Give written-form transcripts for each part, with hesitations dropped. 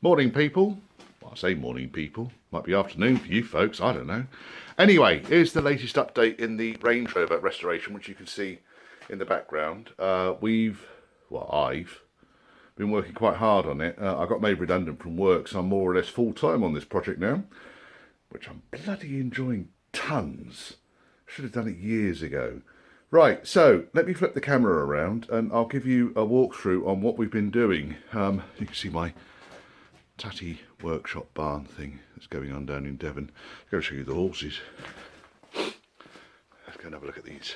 Morning, people. Well, I say morning, people. Might be afternoon for you folks, I don't know. Anyway, here's the latest update in the Range Rover restoration, which you can see in the background. I've been working quite hard on it. I got made redundant from work, so I'm more or less full-time on this project now, which I'm bloody enjoying tons. Should have done it years ago. Right, so let me flip the camera around and I'll give you a walkthrough on what we've been doing. You can see my tatty workshop barn thing that's going on down in Devon. I'm going to show you the horses. Let's go and have a look at these,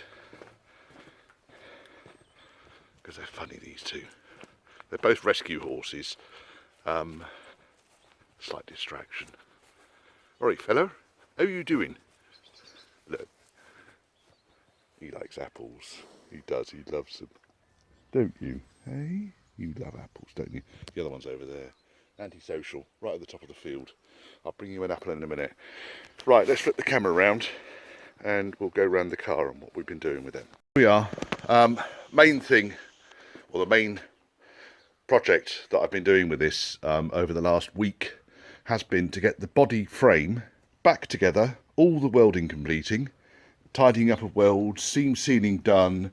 because they're funny, these two. They're both rescue horses. Slight distraction. Alright, fella, how are you doing? Look, he likes apples. He does, he loves them. Don't you? Hey? You love apples, don't you? The other one's over there. Antisocial, right at the top of the field. I'll bring you an apple in a minute. Right, let's flip the camera around and we'll go around the car and what we've been doing with it. Here we are. Main thing, or the main project that I've been doing with this over the last week has been to get the body frame back together, all the welding completing, tidying up of welds, seam sealing done,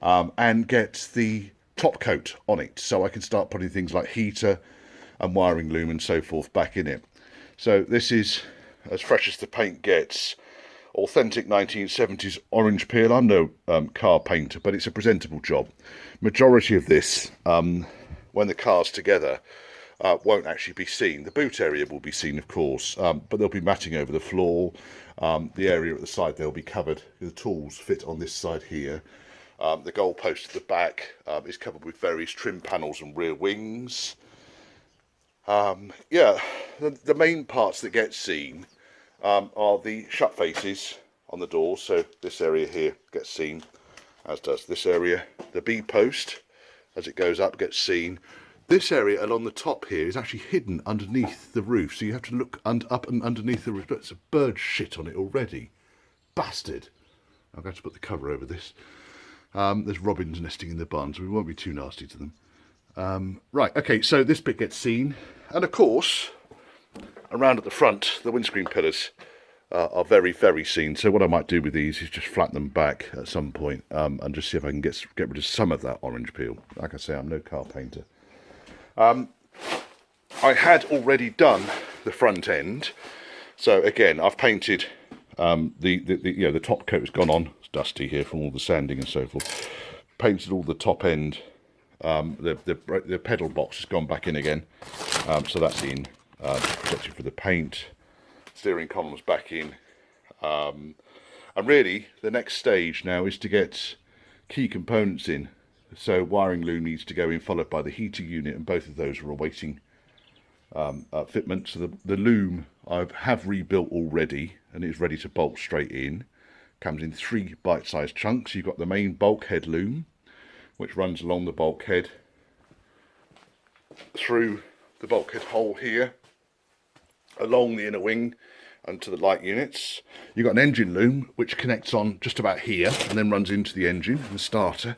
and get the top coat on it so I can start putting things like heater and wiring loom and so forth back in it. So this is as fresh as the paint gets. Authentic 1970s orange peel. I'm no car painter, but it's a presentable job. Majority of this, when the car's together, won't actually be seen. The boot area will be seen, of course, but there'll be matting over the floor. The area at the side, they'll be covered. The tools fit on this side here. The goalpost at the back is covered with various trim panels and rear wings. Yeah, the main parts that get seen are the shut faces on the doors. So this area here gets seen, as does this area. The B-post, as it goes up, gets seen. This area along the top here is actually hidden underneath the roof, so you have to look up and underneath the roof. But it's a bird shit on it already. Bastard. I'm going to put the cover over this. There's robins nesting in the barn, so we won't be too nasty to them. Right, okay, so this bit gets seen, and of course, around at the front, the windscreen pillars are very, very seen. So what I might do with these is just flatten them back at some point, and just see if I can get rid of some of that orange peel. Like I say, I'm no car painter. I had already done the front end, so again, I've painted the top coat has gone on. It's dusty here from all the sanding and so forth. Painted all the top end. The pedal box has gone back in again, so that's in, protected for the paint. Steering column's back in, and really the next stage now is to get key components in. So wiring loom needs to go in, followed by the heater unit, and both of those are awaiting fitment. So the loom I have rebuilt already, and it's ready to bolt straight in. Comes in 3 bite-sized chunks. You've got the main bulkhead loom, which runs along the bulkhead through the bulkhead hole here, along the inner wing and to the light units. You've got an engine loom which connects on just about here and then runs into the engine and the starter,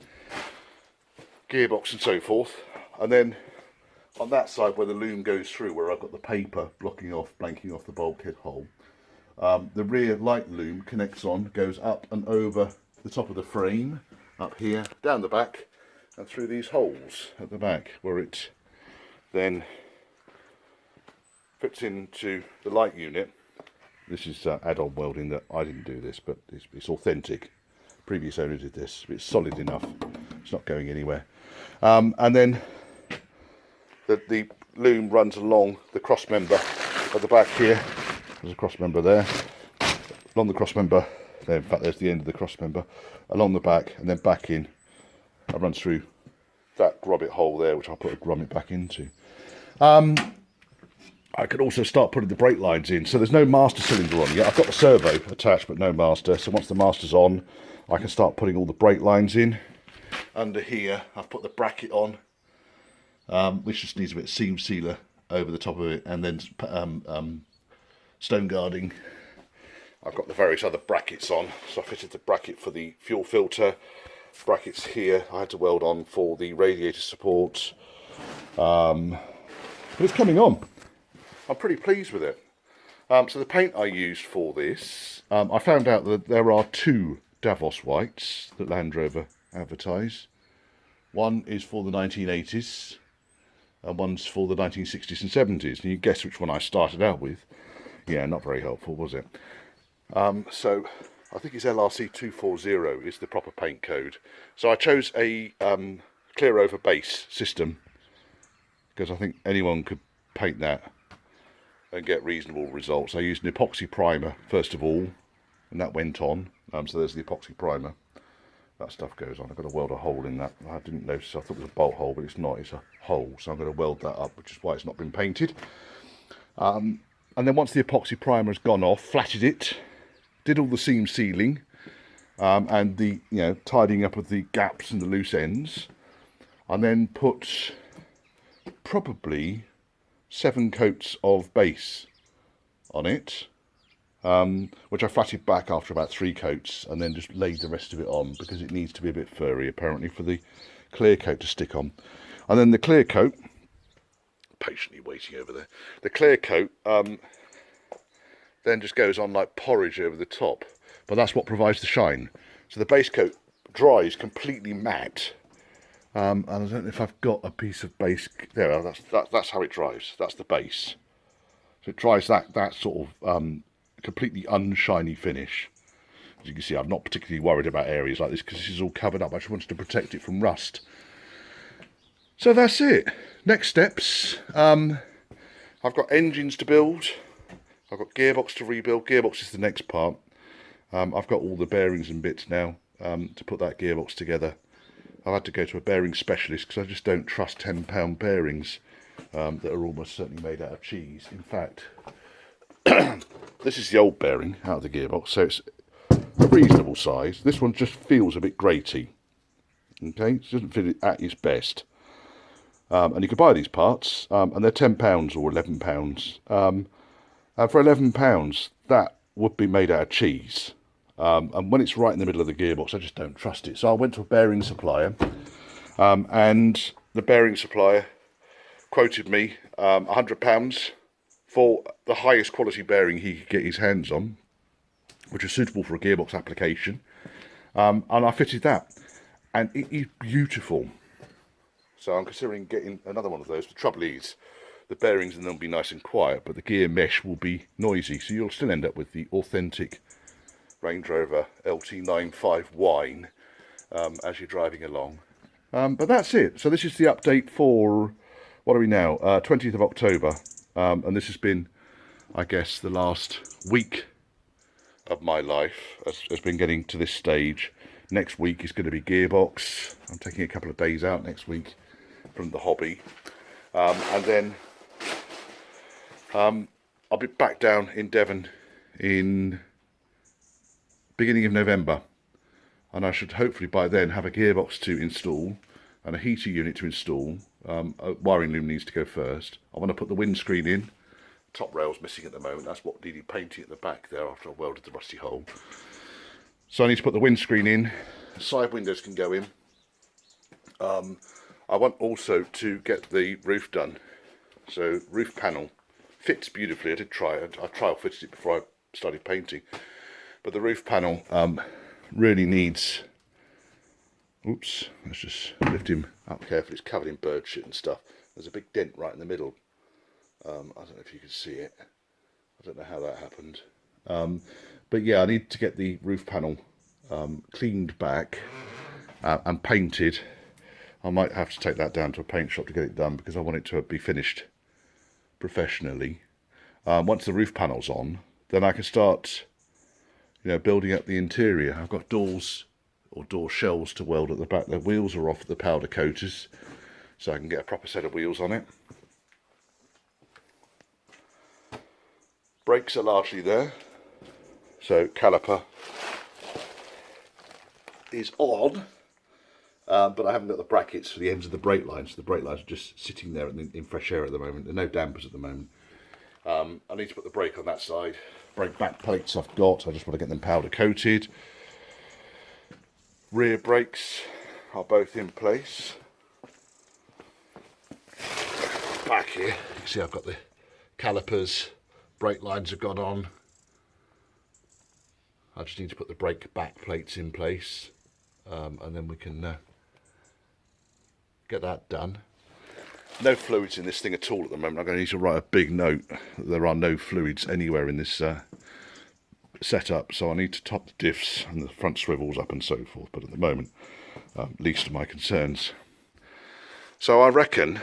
gearbox and so forth. And then on that side where the loom goes through, where I've got the paper blanking off the bulkhead hole, the rear light loom connects on, goes up and over the top of the frame, up here, down the back, and through these holes at the back, where it then fits into the light unit. This is add-on welding that I didn't do this, but it's authentic. Previous owner did this. It's solid enough. It's not going anywhere. And then the loom runs along the cross member at the back here. There's a cross member there. Along the cross member. There, in fact, there's the end of the cross member. Along the back and then back in. I run through that grommet hole there, which I'll put a grommet back into. I could also start putting the brake lines in. So there's no master cylinder on yet. I've got the servo attached, but no master. So once the master's on, I can start putting all the brake lines in. Under here, I've put the bracket on, which just needs a bit of seam sealer over the top of it, and then stone guarding. I've got the various other brackets on. So I fitted the bracket for the fuel filter. Brackets here I had to weld on for the radiator support. But it's coming on. I'm pretty pleased with it. So the paint I used for this, I found out that there are two Davos whites that Land Rover advertise. One is for the 1980s and one's for the 1960s and 70s. And you guess which one I started out with. Yeah, not very helpful, was it? So I think it's LRC 240 is the proper paint code. So I chose a clear over base system because I think anyone could paint that and get reasonable results. I used an epoxy primer first of all, and that went on. So there's the epoxy primer. That stuff goes on. I've got to weld a hole in that. I didn't notice. I thought it was a bolt hole, but it's not. It's a hole. So I'm going to weld that up, which is why it's not been painted. And then once the epoxy primer has gone off, flatted it, did all the seam sealing, and the tidying up of the gaps and the loose ends, and then put probably 7 coats of base on it, which I flatted back after about 3 coats, and then just laid the rest of it on because it needs to be a bit furry apparently for the clear coat to stick on. And then the clear coat, patiently waiting over there, the clear coat then just goes on like porridge over the top, but that's what provides the shine. So the base coat dries completely matte. And I don't know if I've got a piece of base. There, that's how it dries. That's the base. So it dries that sort of completely unshiny finish. As you can see, I'm not particularly worried about areas like this because this is all covered up. I just wanted to protect it from rust. So that's it. Next steps. I've got engines to build. I've got gearbox to rebuild. Gearbox is the next part. I've got all the bearings and bits now to put that gearbox together. I've had to go to a bearing specialist because I just don't trust £10 bearings that are almost certainly made out of cheese. In fact, this is the old bearing out of the gearbox, so it's a reasonable size. This one just feels a bit graty. Okay, it doesn't fit at its best. And you can buy these parts, and they're £10 or £11. And for £11, that would be made out of cheese. And when it's right in the middle of the gearbox, I just don't trust it. So I went to a bearing supplier, and the bearing supplier quoted me £100 for the highest quality bearing he could get his hands on, which was suitable for a gearbox application. And I fitted that, and it is beautiful. So I'm considering getting another one of those. The trouble is, the bearings in them will be nice and quiet, but the gear mesh will be noisy. So you'll still end up with the authentic Range Rover LT95 whine as you're driving along. But that's it. So this is the update for, what are we now? 20th of October. And this has been, I guess, the last week of my life has been getting to this stage. Next week is going to be gearbox. I'm taking a couple of days out next week from the hobby. And then I'll be back down in Devon in beginning of November, and I should hopefully by then have a gearbox to install and a heater unit to install. A wiring loom needs to go first. I want to put the windscreen in. Top rail's missing at the moment. That's what needed painting at the back there after I welded the rusty hole. So I need to put the windscreen in. Side windows can go in. I want also to get the roof done. So roof panel fits beautifully. I did try it. I trial fitted it before I started painting. But the roof panel really needs, oops, let's just lift him up carefully. It's covered in bird shit and stuff. There's a big dent right in the middle. I don't know if you can see it. I don't know how that happened. But yeah, I need to get the roof panel cleaned back and painted. I might have to take that down to a paint shop to get it done because I want it to be finished professionally. Once the roof panel's on, then I can start building up the interior. I've got doors or door shells to weld at the back. The wheels are off the powder coaters, so I can get a proper set of wheels on it. Brakes are largely there, so caliper is on, but I haven't got the brackets for the ends of the brake lines. So the brake lines are just sitting there in fresh air at the moment. There are no dampers at the moment. I need to put the brake on that side. Brake back plates I've got, I just want to get them powder coated. Rear brakes are both in place. Back here, you see I've got the calipers, brake lines have gone on. I just need to put the brake back plates in place, and then we can get that done. No fluids in this thing at all at the moment. I'm going to need to write a big note that there are no fluids anywhere in this setup, so I need to top the diffs and the front swivels up and so forth, but at the moment, least of my concerns. So I reckon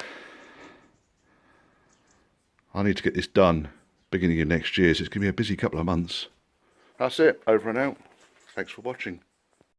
I need to get this done beginning of next year, so it's going to be a busy couple of months. That's it, over and out. Thanks for watching.